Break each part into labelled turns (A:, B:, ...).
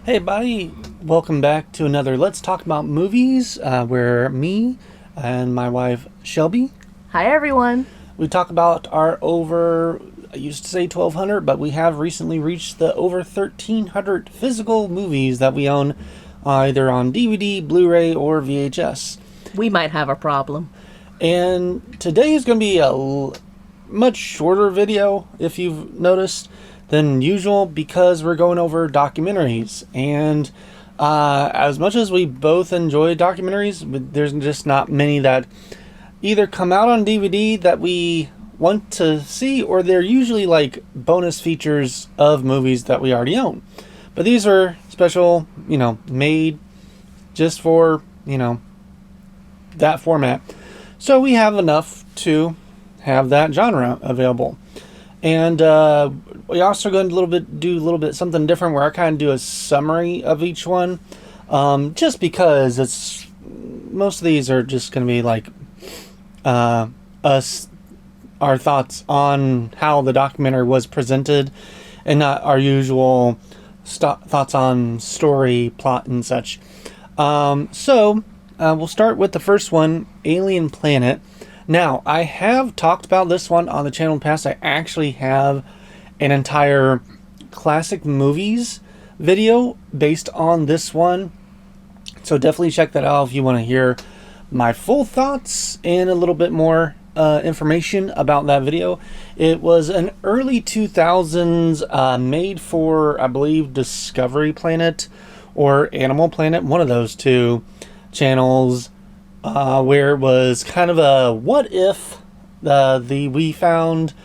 A: Hey, buddy. Welcome back to another Let's Talk About Movies, where me and my wife Shelby,
B: Hi, everyone.
A: we talk about our over, I used to say 1,200, but we have recently reached the over 1,300 physical movies that we own either on DVD, Blu-ray, or VHS.
B: We might have a problem.
A: And today is going to be a much shorter video, if you've noticed, than usual because we're going over documentaries. And as much as we both enjoy documentaries, there's just not many that either come out on DVD that we want to see, or they're usually like bonus features of movies that we already own. But these are special, made just for, that format. So we have enough to have that genre available. And we also going to do a little bit something different where I kind of do a summary of each one. Just because most of these are just going to be like our thoughts on how the documentary was presented and not our usual thoughts on story, plot, and such. So we'll start with the first one, Alien Planet. Now, I have talked about this one on the channel in the past. I actually have an entire classic movies video based on this one. So definitely check that out if you want to hear my full thoughts and a little bit more information about that video. It was an early 2000s made for, I believe, Discovery Planet or Animal Planet, one of those two channels. Where it was kind of a what if we found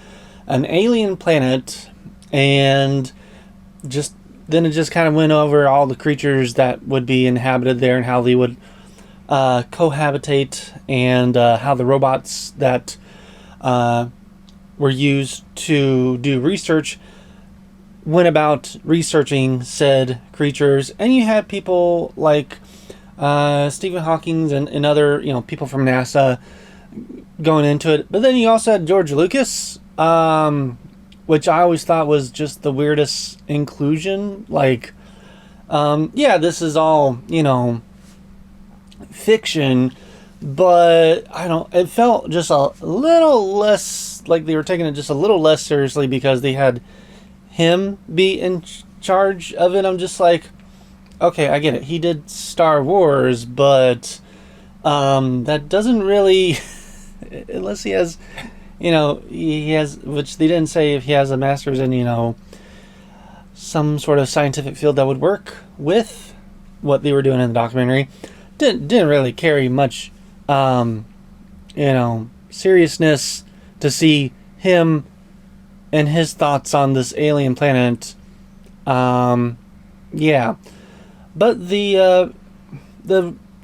A: an alien planet, and then it just kind of went over all the creatures that would be inhabited there and how they would cohabitate, and how the robots that were used to do research went about researching said creatures. And you had people like Stephen Hawking and other people from NASA going into it. But then you also had George Lucas, which I always thought was just the weirdest inclusion. Like, this is all fiction, but it felt just a little less like they were taking it just a little less seriously because they had him be in charge of it. I'm just like, okay, I get it. He did Star Wars, but that doesn't really, unless he has, which they didn't say if he has a master's in, some sort of scientific field that would work with what they were doing in the documentary. Didn't really carry much, seriousness to see him and his thoughts on this alien planet. Yeah. But the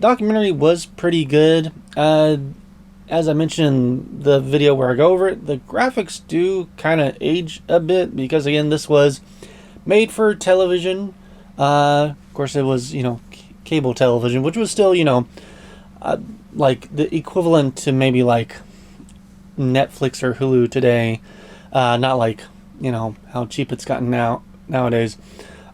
A: documentary was pretty good. As I mentioned in the video where I go over it, the graphics do kind of age a bit because, again, this was made for television. Of course, it was, cable television, which was still, like the equivalent to maybe like Netflix or Hulu today. Not like, how cheap it's gotten nowadays.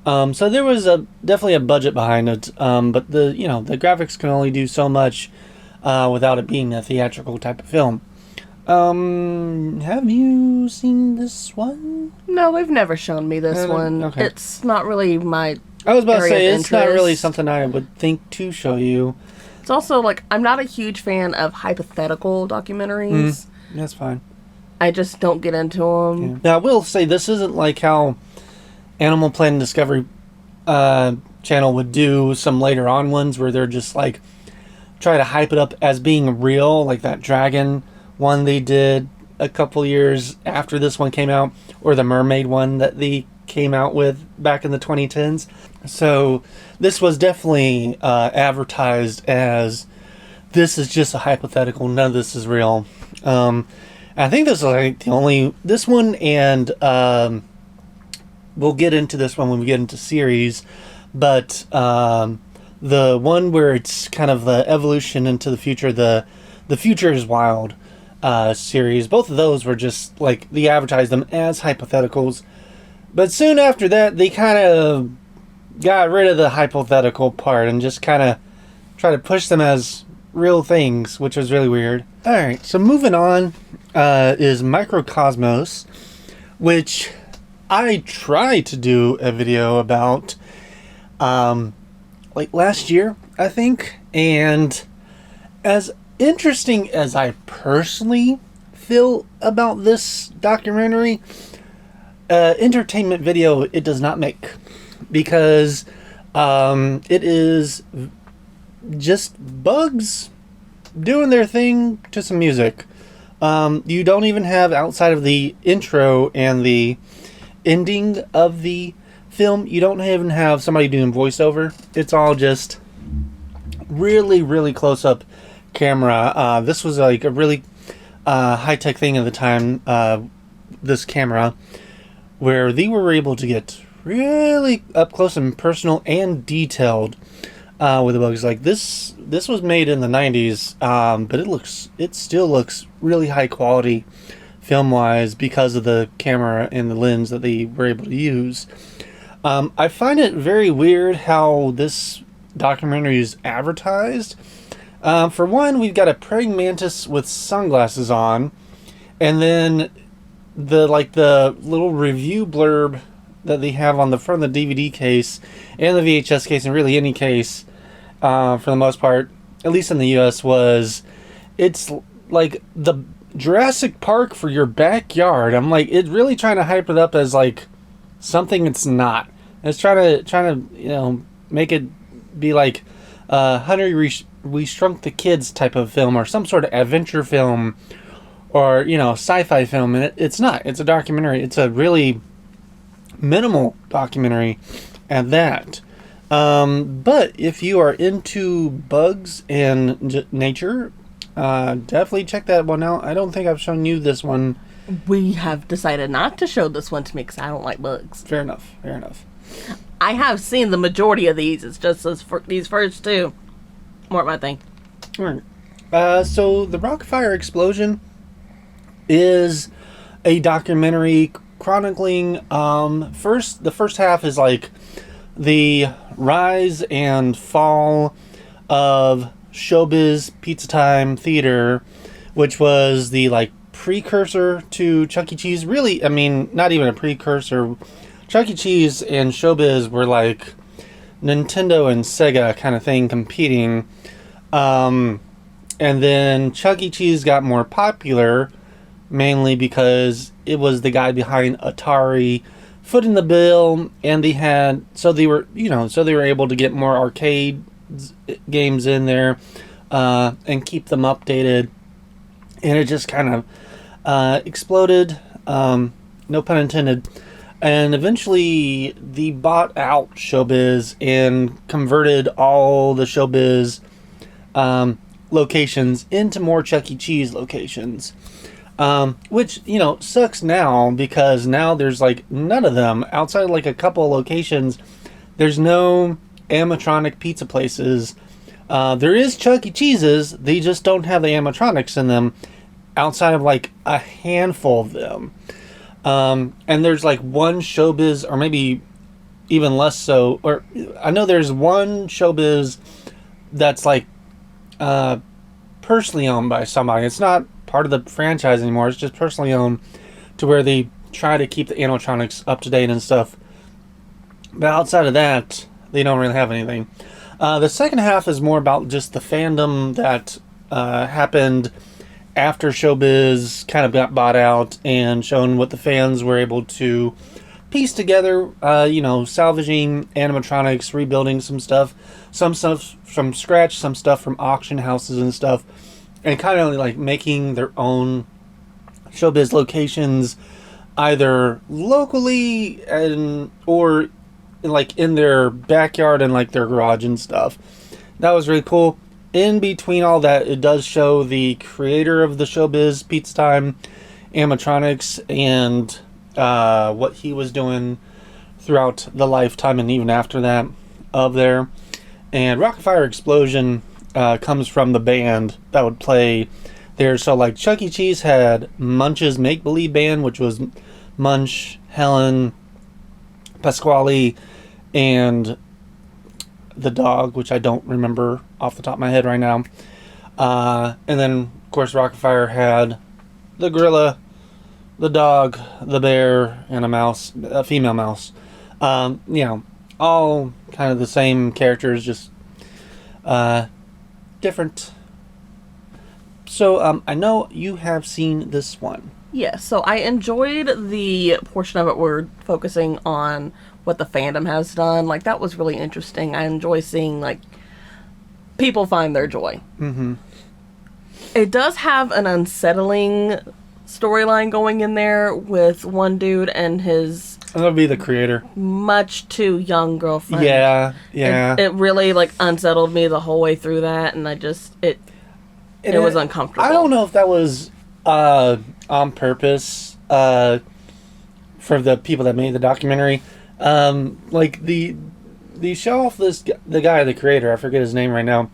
A: So there was definitely a budget behind it, but the graphics can only do so much without it being a theatrical type of film. Have you seen this one?
B: No, they've never shown me this one.
A: Okay.
B: It's not really my
A: I was about to say, it's not
B: interest.
A: really something I would think to show you.
B: It's also like I'm not a huge fan of hypothetical documentaries.
A: That's fine.
B: I just don't get into them.
A: Yeah. Now, I will say this isn't like how Animal Planet Discovery channel would do some later on ones where they're just like try to hype it up as being real, like that dragon one they did a couple years after this one came out, or the mermaid one that they came out with back in the 2010s. So this was definitely advertised as this is just a hypothetical, none of this is real. I think this is like this one, and we'll get into this one when we get into series, but the one where it's kind of the evolution into the future, the Future is Wild series, both of those were just like they advertised them as hypotheticals, but soon after that they kind of got rid of the hypothetical part and just kind of try to push them as real things, which was really weird. All right, so moving on is Microcosmos, which I tried to do a video about like last year, I think. And as interesting as I personally feel about this documentary, entertainment video it does not make, because it is just bugs doing their thing to some music. You don't even have, outside of the intro and the ending of the film, you don't even have somebody doing voiceover. It's all just really, really close up camera. This was like a really high-tech thing at the time, this camera, where they were able to get really up close and personal and detailed with the bugs. Like this was made in the 90s, but it still looks really high quality film wise because of the camera and the lens that they were able to use. I find it very weird how this documentary is advertised. For one, we've got a praying mantis with sunglasses on, and then the little review blurb that they have on the front of the DVD case and the VHS case, and really any case, for the most part, at least in the US, it's like the Jurassic Park for your backyard. I'm like, it's really trying to hype it up as like something it's not. It's trying to make it be like Honey, We Shrunk the Kids type of film, or some sort of adventure film, or sci-fi film, and it's not. It's a documentary. It's a really minimal documentary at that. But if you are into bugs and nature, definitely check that one out. I don't think I've shown you this one.
B: We have decided not to show this one to me because I don't like bugs.
A: Fair enough.
B: I have seen the majority of these. It's just these first two weren't my thing.
A: All right. So the Rockfire Explosion is a documentary chronicling the first half is like the rise and fall of Showbiz Pizza Time Theater, which was the like precursor to Chuck E. Cheese. Really, I mean, not even a precursor. Chuck E. Cheese and Showbiz were like Nintendo and Sega kind of thing competing. And then Chuck E. Cheese got more popular, mainly because it was the guy behind Atari footing the bill, and they were able to get more arcade games in there, and keep them updated, and it just kind of exploded, no pun intended, and eventually they bought out Showbiz and converted all the Showbiz locations into more Chuck E. Cheese locations. Which, sucks now, because now there's like none of them outside of like a couple of locations. There's no animatronic pizza places. There is Chuck E. Cheese's, they just don't have the animatronics in them outside of like a handful of them. And there's like one Showbiz, or maybe even less so, or I know there's one Showbiz that's like personally owned by somebody. It's not part of the franchise anymore. It's just personally owned, to where they try to keep the animatronics up to date and stuff. But outside of that, they don't really have anything. The second half is more about just the fandom that happened after Showbiz kind of got bought out, and showing what the fans were able to piece together, salvaging animatronics, rebuilding some stuff from scratch, some stuff from auction houses and stuff, and kind of like making their own Showbiz locations, either locally or like in their backyard and like their garage and stuff. That was really cool. In between all that, it does show the creator of the Showbiz Pizza Time animatronics and what he was doing throughout the lifetime and even after that of there. And Rockfire Explosion comes from the band that would play there. So like Chuck E. Cheese had Munch's Make Believe Band, which was Munch, Helen, Pasquale, and the dog, which I don't remember off the top of my head right now. And then, of course, Rocket Fire had the gorilla, the dog, the bear, and a female mouse. All kind of the same characters, just different. So, I know you have seen this one.
B: Yeah, so I enjoyed the portion of it where we're focusing on what the fandom has done. Like, that was really interesting. I enjoy seeing, like, people find their joy.
A: Mm-hmm.
B: It does have an unsettling storyline going in there with one dude and his
A: That'll be the creator.
B: much too young girlfriend.
A: Yeah.
B: It really, like, unsettled me the whole way through that, and it was uncomfortable.
A: I don't know if that was on purpose for the people that made the documentary. Like the show off the guy, the creator. I forget his name right now,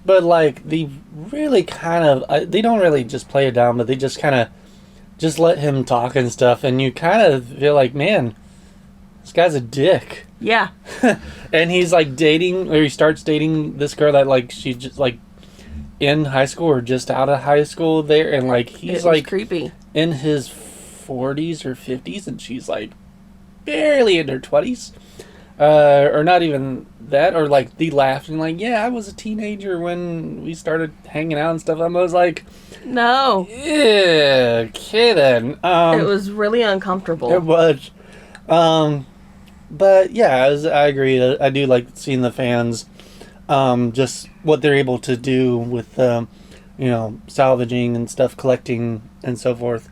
A: but like they really kind of they don't really just play it down, but they just kind of just let him talk and stuff, and you kind of feel like, man, this guy's a dick.
B: Yeah.
A: And he's like dating, or he starts dating this girl that like she's just like in high school or just out of high school there, and like he's like
B: creepy
A: in his 40s or 50s, and she's like barely in her 20s, or not even that, or like they laughed and like, yeah, I was a teenager when we started hanging out and stuff. I was like,
B: no.
A: yeah, okay then.
B: It was really uncomfortable.
A: It was. But yeah, I agree. I do like seeing the fans, just what they're able to do with, salvaging and stuff, collecting and so forth.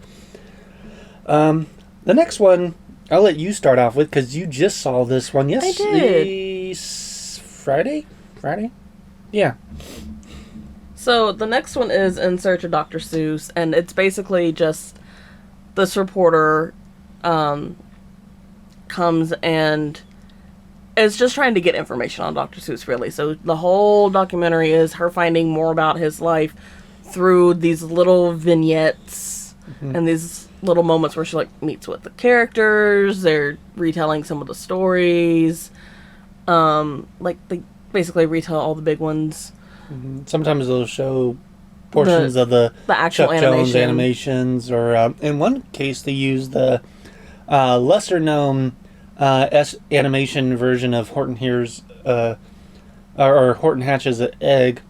A: The next one, I'll let you start off with, because you just saw this one yesterday. Friday? Yeah.
B: So the next one is In Search of Dr. Seuss, and it's basically just this reporter comes and is just trying to get information on Dr. Seuss, really. So the whole documentary is her finding more about his life through these little vignettes and these little moments where she like meets with the characters. They're retelling some of the stories. Like they basically retell all the big ones.
A: Sometimes they'll show portions of the
B: actual
A: Chuck Jones animations, or in one case they use the lesser known animation version of Horton Hears or Horton Hatches an Egg,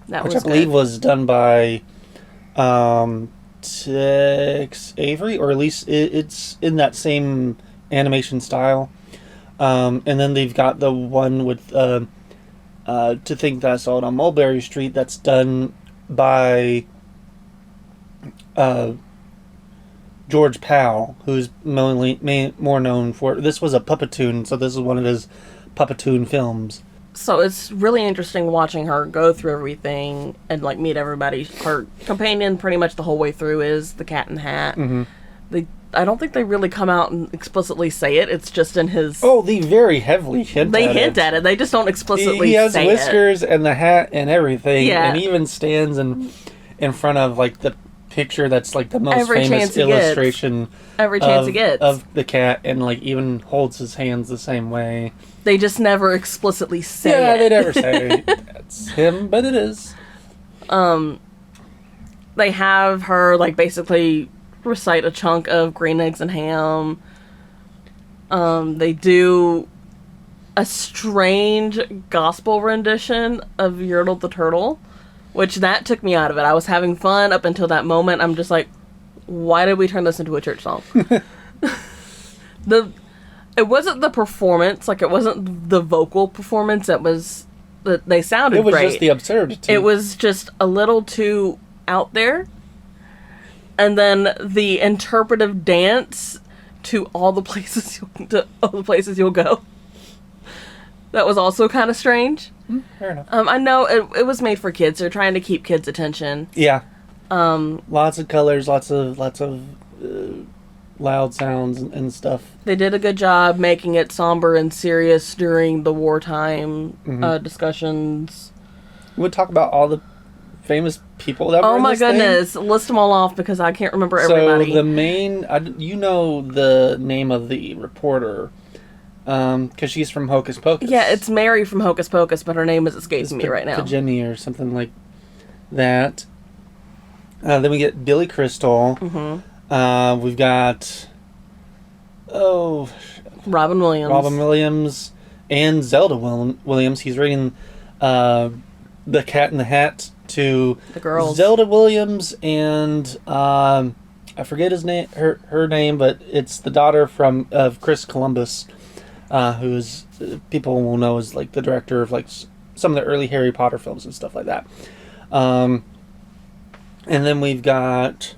A: which I believe was done by Tex Avery, or at least it's in that same animation style. And then they've got the one with To Think That I Saw It on Mulberry Street, that's done by George Powell, who's more known for... This was a Puppetoon, so this is one of his Puppetoon films.
B: So it's really interesting watching her go through everything and like meet everybody. Her companion pretty much the whole way through is the Cat in the Hat. I don't think they really come out and explicitly say it. It's just in his... Oh,
A: they very heavily hint at it.
B: They hint at it. They just don't explicitly say it.
A: He has whiskers and the hat and everything.
B: Yeah.
A: And he even stands in front of like the picture that's like the most famous illustration
B: every chance he gets
A: of the cat, and like even holds his hands the same way.
B: They just never explicitly say it.
A: Yeah, they never say that's him, but it is.
B: They have her like basically recite a chunk of Green Eggs and Ham. They do a strange gospel rendition of Yertle the Turtle, which that took me out of it. I was having fun up until that moment. I'm just like, why did we turn this into a church song? It wasn't the performance, like it wasn't the vocal performance. It was that they sounded great.
A: It was just the absurdity.
B: It was just a little too out there. And then the interpretive dance to all the places you'll go. That was also kind of strange.
A: Fair enough.
B: I know it was made for kids. They're trying to keep kids' attention.
A: Yeah. Lots of colors, lots of loud sounds and stuff.
B: They did a good job making it somber and serious during the wartime discussions.
A: We'll talk about all the famous people that were in this
B: goodness.
A: thing.
B: List them all off because I can't remember everybody.
A: So the main... the name of the reporter. because she's from Hocus Pocus.
B: Yeah, it's Mary from Hocus Pocus, but her name is escaping me right now.
A: Jenny or something like that. Then we get Billy Crystal.
B: Mm-hmm.
A: We've got
B: Robin Williams
A: and Zelda Williams. He's reading The Cat in the Hat to
B: the girls.
A: Zelda Williams and I forget his name, her name, but it's the daughter of Chris Columbus, who is people will know as like the director of like some of the early Harry Potter films and stuff like that. And then we've got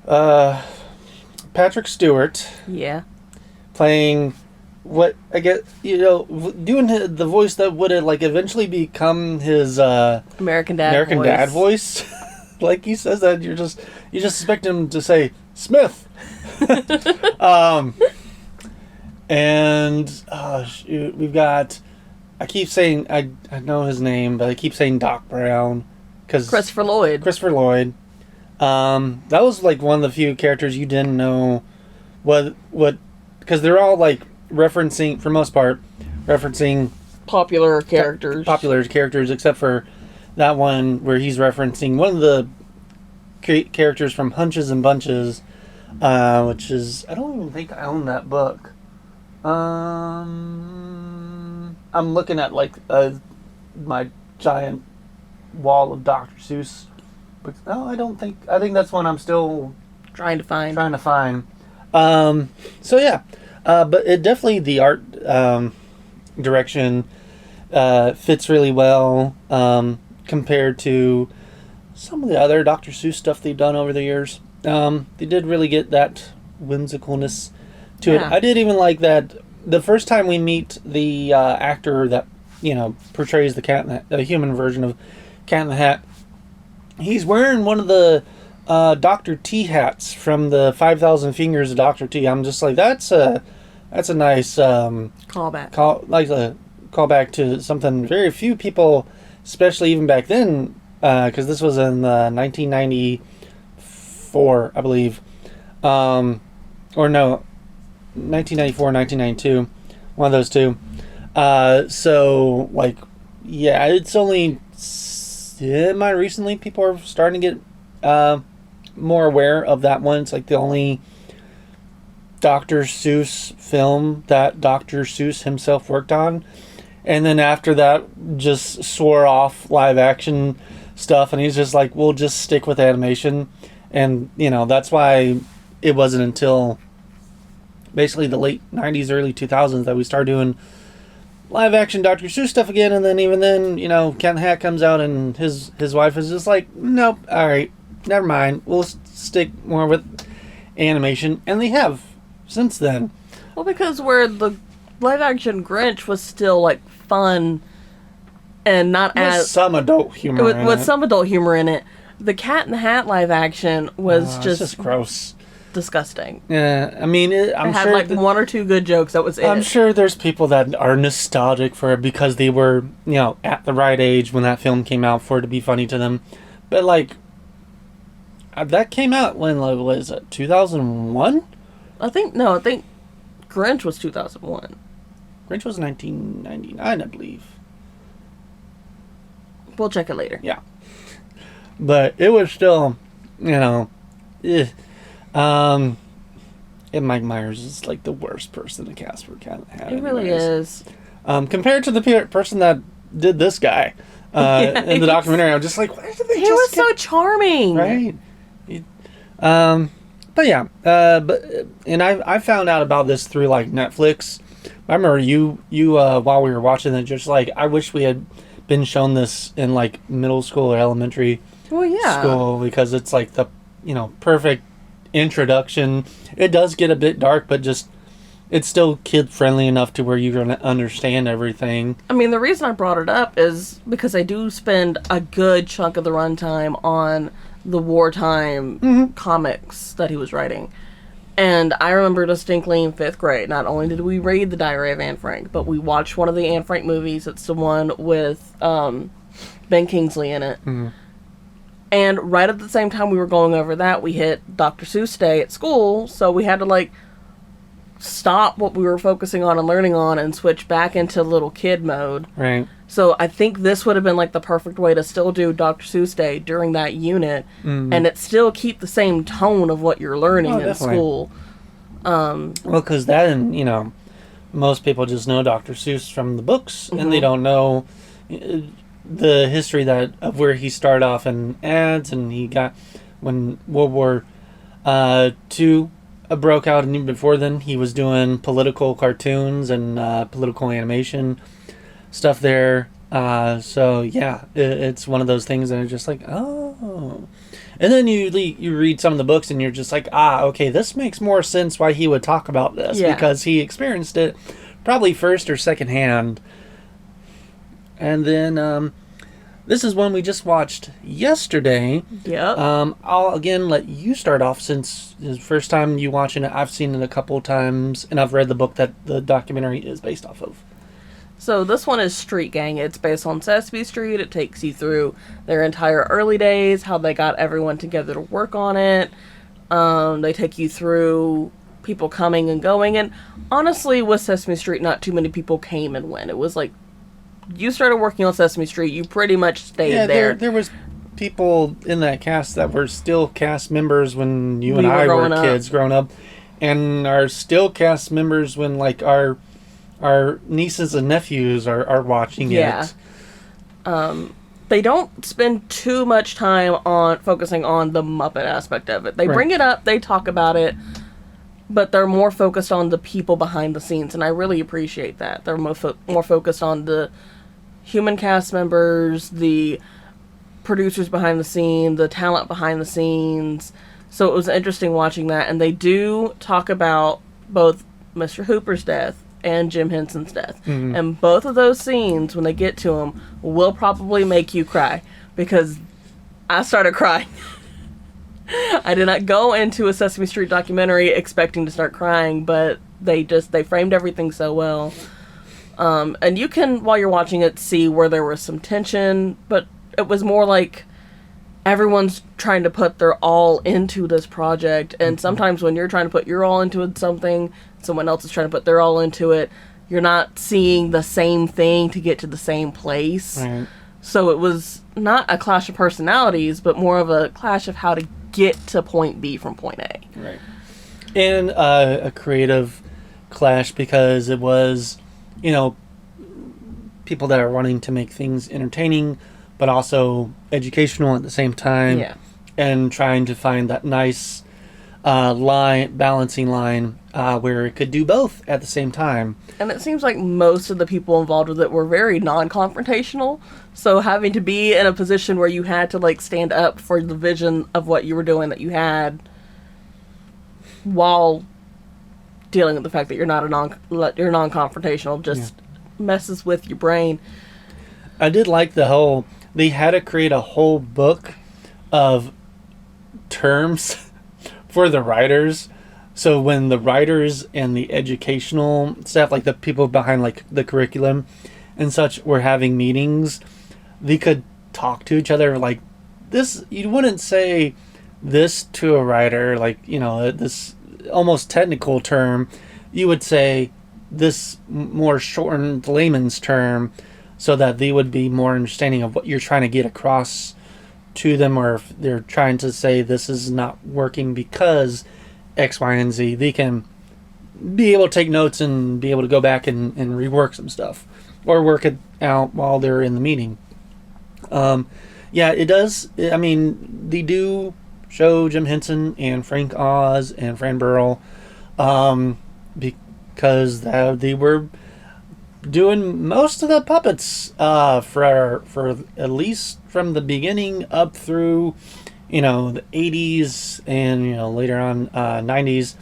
A: Patrick Stewart.
B: Yeah.
A: Playing what I get, doing the voice that would have like eventually become his
B: American Dad
A: voice. Like he says that you just expect him to say Smith. And shoot, we've got. I keep saying I know his name, but I keep saying Doc Brown because
B: Christopher Lloyd.
A: That was like one of the few characters you didn't know what because they're all like referencing, for most part,
B: popular characters,
A: except for that one where he's referencing one of the characters from Hunches and Bunches, which is, I don't even think I own that book. I'm looking at like my giant wall of Dr. Seuss books. No, I think that's one I'm still
B: trying to find.
A: So yeah, but it definitely, the art direction fits really well compared to some of the other Dr. Seuss stuff they've done over the years. They did really get that whimsicalness to it. I did even like that the first time we meet the actor that portrays the human version of Cat in the Hat. He's wearing one of the Dr. T hats from the 5,000 Fingers of Dr. T. I'm just like, that's a nice
B: callback.
A: Callback to something very few people, especially even back then, because this was in 1994, I believe, or no, 1994, 1992, one of those two. So like, yeah, it's only semi-recently people are starting to get more aware of that one. It's like the only Dr. Seuss film that Dr. Seuss himself worked on. And then after that, just swore off live action stuff. And he's just like, we'll just stick with animation. And, that's why it wasn't until basically the late 90s, early 2000s that we started doing live action Dr. Seuss stuff again. And then even then, Cat in the Hat comes out and his wife is just like, nope, all right, never mind. We'll stick more with animation. And they have since then.
B: Well, because where the live action Grinch was still like fun and not as
A: some adult humor
B: with some adult humor in it, the Cat in the Hat live action was just
A: gross,
B: disgusting.
A: Yeah, I mean, I'm
B: had
A: sure
B: like one or two good jokes. That was it.
A: I'm sure there's people that are nostalgic for it because they were at the right age when that film came out for it to be funny to them. But like that came out when, like, what is it, 2001?
B: I think Grinch was 2001.
A: Grinch was 1999, I believe.
B: We'll check it later.
A: Yeah. But it was still, and Mike Myers is like the worst person to cast for Cat in the Hat.
B: It really is.
A: Compared to the person that did this guy in the documentary, I'm just like, why did they
B: He was so charming.
A: Right. But yeah, and I found out about this through like Netflix. I remember you while we were watching it, just like, I wish we had been shown this in like middle school or elementary school, because it's like the perfect introduction. It does get a bit dark, but just it's still kid friendly enough to where you're gonna understand everything.
B: I mean, the reason I brought it up is because I do spend a good chunk of the runtime on the wartime comics that he was writing. And I remember distinctly in 5th grade, not only did we read The Diary of Anne Frank, but we watched one of the Anne Frank movies. It's the one with Ben Kingsley in it. Mm-hmm. And right at the same time we were going over that, we hit Dr. Seuss Day at school, so we had to, like, stop what we were focusing on and learning on and switch back into little kid mode.
A: Right.
B: So I think this would have been like the perfect way to still do Dr. Seuss Day during that unit, and it still keep the same tone of what you're learning in
A: definitely.
B: school.
A: Well, because that, and most people just know Dr. Seuss from the books, and they don't know the history of where he started off in ads, and he got when World War II broke out, and even before then, he was doing political cartoons and political animation stuff there. So yeah, it's one of those things that are just like, oh. And then you read some of the books and you're just like, okay, this makes more sense why he would talk about this, because he experienced it probably first or second hand. And then this is one we just watched yesterday.
B: Yep.
A: I'll again let you start off, since it's the first time you watching it. I've seen it a couple of times, and I've read the book that the documentary is based off of.
B: So this one is Street Gang. It's based on Sesame Street. It takes you through their entire early days, how they got everyone together to work on it. They take you through people coming and going. And honestly, with Sesame Street, not too many people came and went. It was like, you started working on Sesame Street, you pretty much stayed there.
A: There was people in that cast that were still cast members when you
B: We
A: and
B: were
A: I were
B: growing up.
A: kids growing up, and are still cast members when like our nieces and nephews are watching it.
B: They don't spend too much time on focusing on the Muppet aspect of it. They bring it up, they talk about it, but they're more focused on the people behind the scenes, and I really appreciate that. They're more focused on the human cast members, the producers behind the scene, the talent behind the scenes. So it was interesting watching that, and they do talk about both Mr. Hooper's death and Jim Henson's death. And both of those scenes, when they get to them, will probably make you cry, because I started crying. I did not go into a Sesame Street documentary expecting to start crying, but they framed everything so well. And you can, while you're watching it, see where there was some tension, but it was more like everyone's trying to put their all into this project, and sometimes when you're trying to put your all into something, someone else is trying to put their all into it, you're not seeing the same thing to get to the same place.
A: Right.
B: So it was not a clash of personalities, but more of a clash of how to get to point B from point A.
A: Right. And a creative clash, because it was, people that are wanting to make things entertaining, but also educational at the same time.
B: Yeah.
A: And trying to find that nice balancing line where it could do both at the same time.
B: And it seems like most of the people involved with it were very non-confrontational. So having to be in a position where you had to like stand up for the vision of what you were doing that you had, while dealing with the fact that you're you're non-confrontational, just messes with your brain.
A: I did like they had to create a whole book of terms for the writers. So when the writers and the educational staff, like the people behind like the curriculum and such, were having meetings, they could talk to each other like this. You wouldn't say this to a writer, like, this almost technical term. You would say this more shortened layman's term, so that they would be more understanding of what you're trying to get across to them, or if they're trying to say this is not working because X, Y, and Z, they can be able to take notes and be able to go back and rework some stuff, or work it out while they're in the meeting. It does. I mean, they do show Jim Henson and Frank Oz and Fran Burrell, because they were doing most of the puppets for at least from the beginning up through the 80s and later on 90s,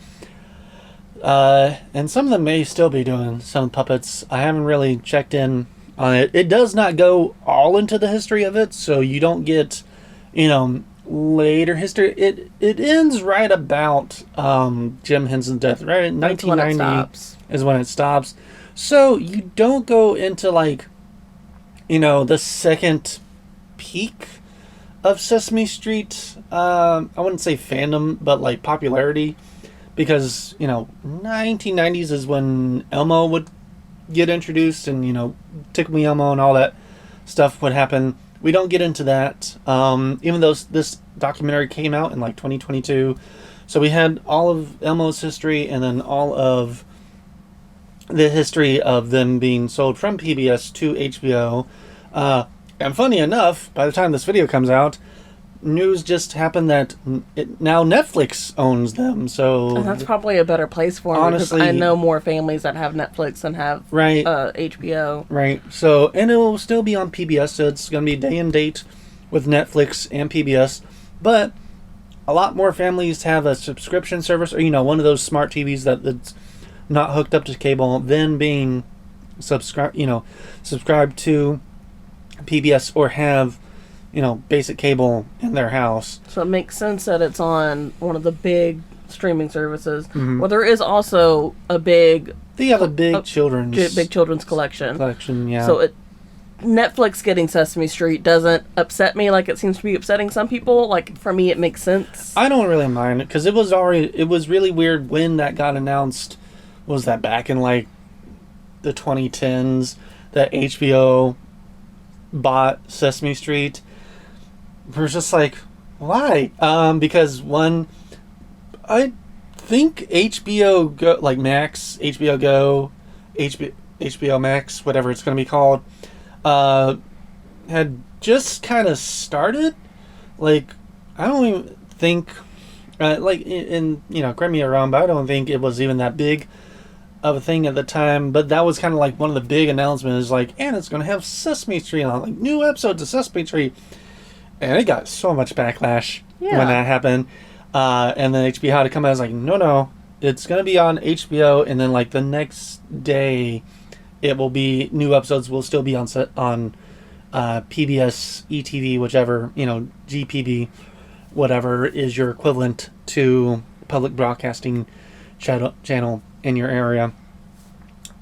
A: and some of them may still be doing some puppets. I haven't really checked in on it. It does not go all into the history of it, so you don't get later history. It ends right about Jim Henson's death, right in 1990 is when it stops. So you don't go into the second peak of Sesame Street. I wouldn't say fandom, but like popularity, because 1990s is when Elmo would get introduced, and Tickle Me Elmo and all that stuff would happen. We don't get into that, even though this documentary came out in like 2022. So we had all of Elmo's history, and then all of the history of them being sold from PBS to HBO. And funny enough, by the time this video comes out, news just happened that now Netflix owns them. So
B: And that's probably a better place for them,
A: honestly,
B: because I know more families that have Netflix than have
A: right,
B: HBO.
A: right. So, and it will still be on PBS. So it's going to be day and date with Netflix and PBS. But a lot more families have a subscription service, or one of those smart TVs that's not hooked up to cable, then being subscribed to PBS, or have basic cable in their house.
B: So it makes sense that it's on one of the big streaming services. Well, there is also a big
A: They have a big
B: children's collection.
A: Yeah.
B: So Netflix getting Sesame Street doesn't upset me like it seems to be upsetting some people. Like, for me, it makes sense.
A: I don't really mind it, because it was really weird when that got announced. Was that back in like the 2010s that HBO bought Sesame Street? We're just like, why? Because one, I think HBO Go, like Max, HBO Go, HBO Max, whatever it's going to be called, had just kind of started. Like, I don't even think, correct me around, but I don't think it was even that big of a thing at the time. But that was kind of like one of the big announcements, like, and it's going to have Sesame Street on, like new episodes of Sesame Street. And it got so much backlash when that happened. And then HBO had to come out and was like, no, it's going to be on HBO. And then like the next day, it will be, new episodes will still be on PBS, ETV, whichever, GPB, whatever is your equivalent to public broadcasting channel in your area.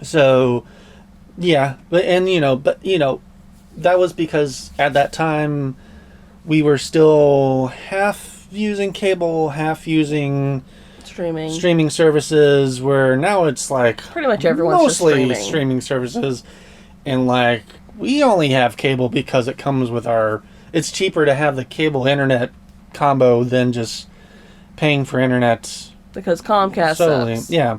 A: So, yeah. But that was because at that time, we were still half using cable, half using streaming services, where now it's like
B: pretty much everyone's
A: mostly
B: just
A: streaming services. And like, we only have cable because it comes with it's cheaper to have the cable internet combo than just paying for internet.
B: Because Comcast
A: solely.
B: sucks.
A: Yeah.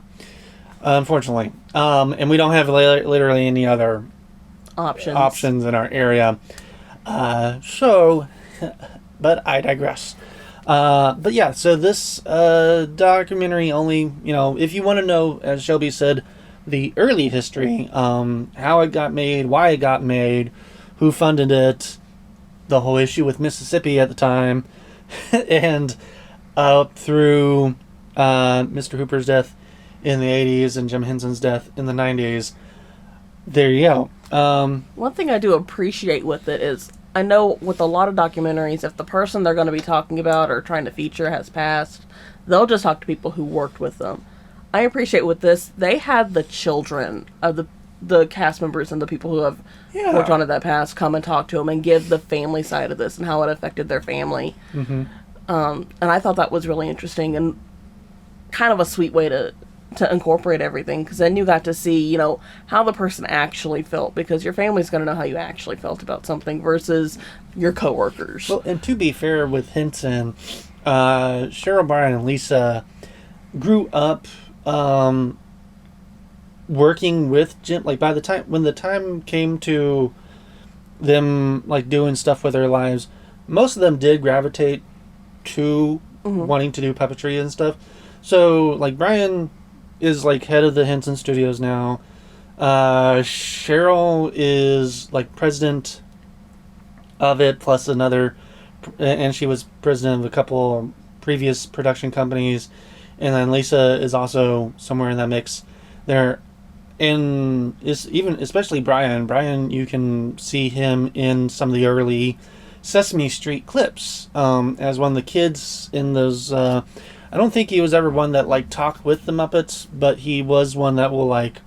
A: Unfortunately. And we don't have literally any other options in our area. But I digress. But yeah, so this documentary only, if you want to know, as Shelby said, the early history, how it got made, why it got made, who funded it, the whole issue with Mississippi at the time, and up through Mr. Hooper's death in the 80s and Jim Henson's death in the 90s. There you go.
B: One thing I do appreciate with it is, I know with a lot of documentaries, if the person they're going to be talking about or trying to feature has passed, they'll just talk to people who worked with them. I appreciate with this, they had the children of the cast members and the people who have worked on it that passed come and talk to them and give the family side of this and how it affected their family. Mm-hmm. And I thought that was really interesting and kind of a sweet way to incorporate everything, because then you got to see, how the person actually felt, because your family's going to know how you actually felt about something versus your coworkers.
A: Well, and to be fair with Henson, Cheryl, Brian, and Lisa grew up working with Jim. Like, when the time came to them like doing stuff with their lives, most of them did gravitate to wanting to do puppetry and stuff. So like Brian is like head of the Henson Studios now. Cheryl is like president of it, plus another, and she was president of a couple previous production companies. And then Lisa is also somewhere in that mix there. And especially Brian. Brian, you can see him in some of the early Sesame Street clips as one of the kids in those. I don't think he was ever one that like talked with the Muppets, but he was one that will like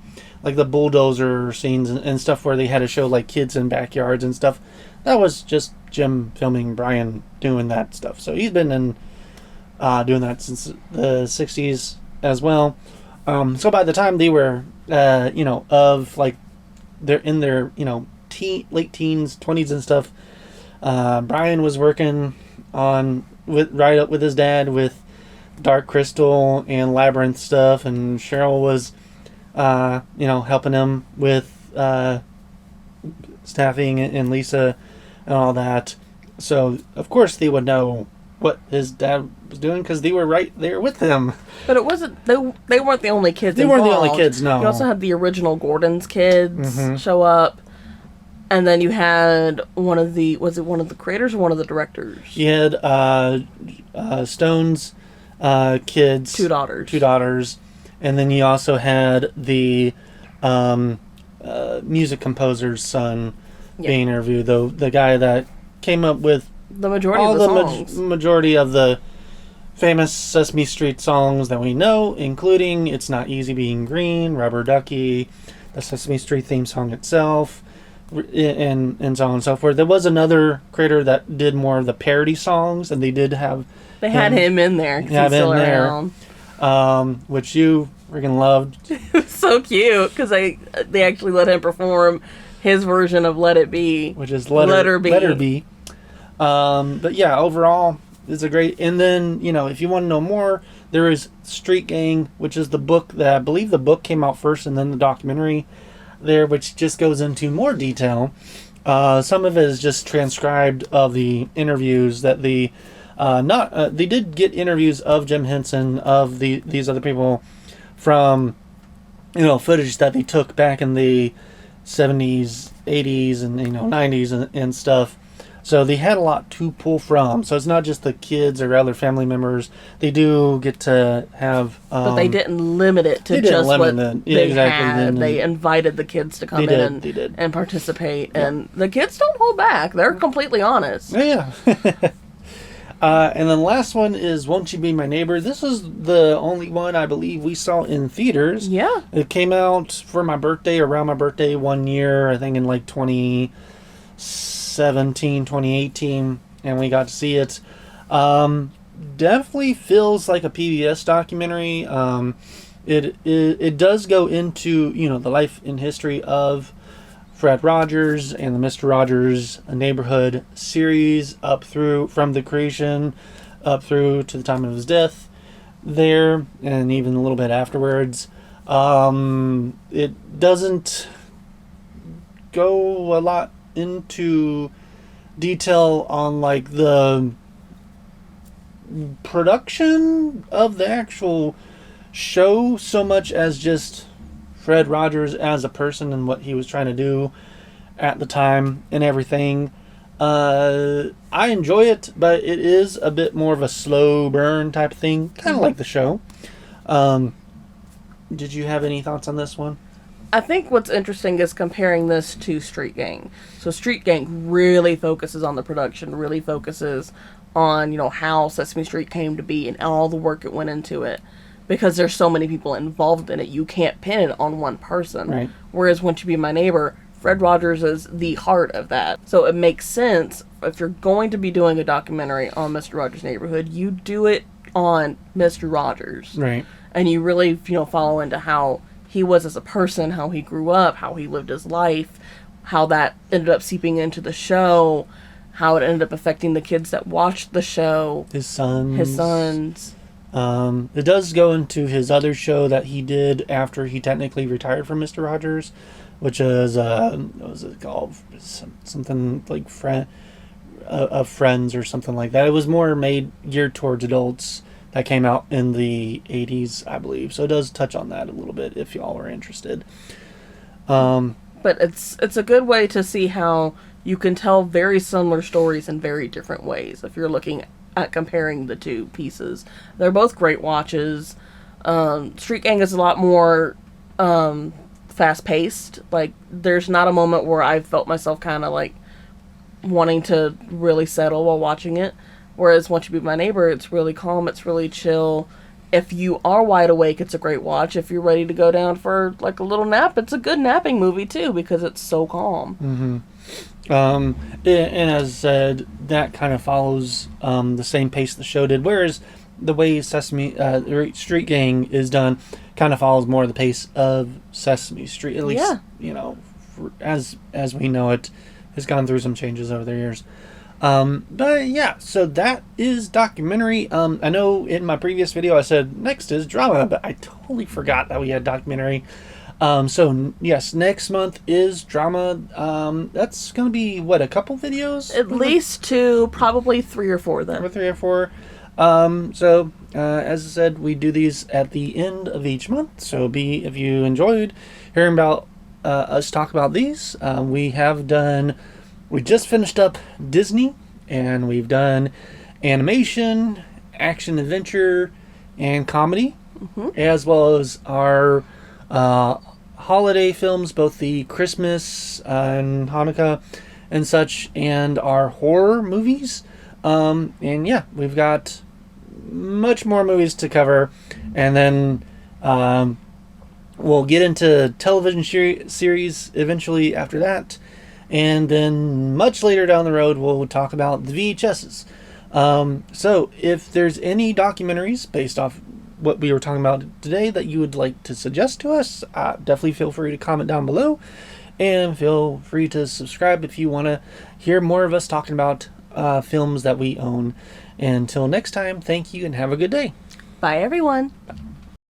A: the bulldozer scenes and stuff where they had to show like kids in backyards and stuff. That was just Jim filming Brian doing that stuff. So he's been in doing that since the 60s, as well. So by the time they were, of like, they're in their, late teens, 20s and stuff, Brian was working right up with his dad with Dark Crystal and Labyrinth stuff, and Cheryl was, helping him with staffing and Lisa and all that. So of course they would know what his dad was doing because they were right there with him.
B: But it wasn't. They weren't the only kids.
A: They weren't the only kids. No.
B: You also had the original Gordon's kids show up, and then you had one of the creators or one of the directors?
A: You had Stone's kids,
B: two
A: daughters, and then you also had the music composer's son being interviewed. Though the guy that came up with
B: the majority of the songs.
A: Majority of the famous Sesame Street songs that we know, including It's Not Easy Being Green, Rubber Ducky, the Sesame Street theme song itself, and so on and so forth. There was another creator that did more of the parody songs, and they had
B: him in there.
A: He's still around. Which you freaking loved.
B: It was so cute because they actually let him perform his version of Let It Be,
A: which is Let Her Be. But yeah, overall, it's a great. And then if you want to know more, there is Street Gang, which is the book that I believe the book came out first, and then the documentary there, which just goes into more detail. Some of it is just transcribed of the interviews that they did get interviews of Jim Henson, of these other people from footage that they took back in the 70s, 80s, and 90s and stuff. So they had a lot to pull from. So it's not just the kids or other family members. They do get to have...
B: but they didn't limit it to just what they had. They invited the kids to come in and participate. Yeah. And the kids don't hold back. They're completely honest.
A: Yeah. And then the last one is Won't You Be My Neighbor? This is the only one I believe we saw in theaters.
B: Yeah.
A: It came out for my birthday, around my birthday one year, I think in like 2017, 2018, and we got to see it. Definitely feels like a PBS documentary. It does go into the life and history of Fred Rogers and the Mr. Rogers Neighborhood series from the creation up through to the time of his death there, and even a little bit afterwards. It doesn't go a lot into detail on like the production of the actual show so much as just Fred Rogers as a person and what he was trying to do at the time and everything. I enjoy it, but it is a bit more of a slow burn type of thing, kind of like the show. Did you have any thoughts on this one?
B: I think what's interesting is comparing this to Street Gang. So Street Gang really focuses on the production, really focuses on, how Sesame Street came to be and all the work it went into it. Because there's so many people involved in it, you can't pin it on one person.
A: Right.
B: Whereas Won't You Be My Neighbor, Fred Rogers is the heart of that. So it makes sense, if you're going to be doing a documentary on Mr. Rogers' Neighborhood, you do it on Mr. Rogers.
A: Right.
B: And you really, follow into how he was as a person, how he grew up, how he lived his life, how that ended up seeping into the show, how it ended up affecting the kids that watched the show.
A: His sons. It does go into his other show that he did after he technically retired from Mr. Rogers, which is what was it called? Something like of Friends or something like that. It was more geared towards adults. That came out in the 80s, I believe. So it does touch on that a little bit if y'all are interested.
B: But it's a good way to see how you can tell very similar stories in very different ways if you're looking at comparing the two pieces. They're both great watches. Street Gang is a lot more fast-paced. Like, there's not a moment where I felt myself kind of like wanting to really settle while watching it. Whereas Won't You Be My Neighbor, it's really calm, it's really chill. If you are wide awake, it's a great watch. If you're ready to go down for like a little nap, it's a good napping movie too because it's so calm.
A: And as said, that kind of follows the same pace the show did. Whereas the way Street Gang is done kind of follows more the pace of Sesame Street. At least, as we know it, has gone through some changes over the years. But yeah, so that is documentary. I know in my previous video I said next is drama, but I totally forgot that we had documentary. So yes, next month is drama. That's gonna be what, a couple videos?
B: At least 2, probably 3 or 4 then.
A: Or 3 or 4. As I said, we do these at the end of each month. So if you enjoyed hearing about us talk about these, we just finished up Disney, and we've done animation, action adventure, and comedy, as well as our holiday films, both the Christmas and Hanukkah and such, and our horror movies. And yeah, we've got much more movies to cover, and then we'll get into television series eventually after that, and then much later down the road we'll talk about the VHSs. So if there's any documentaries based off what we were talking about today that you would like to suggest to us, definitely feel free to comment down below, and feel free to subscribe if you want to hear more of us talking about films that we own. Until next time, thank you and have a good day.
B: Bye, everyone.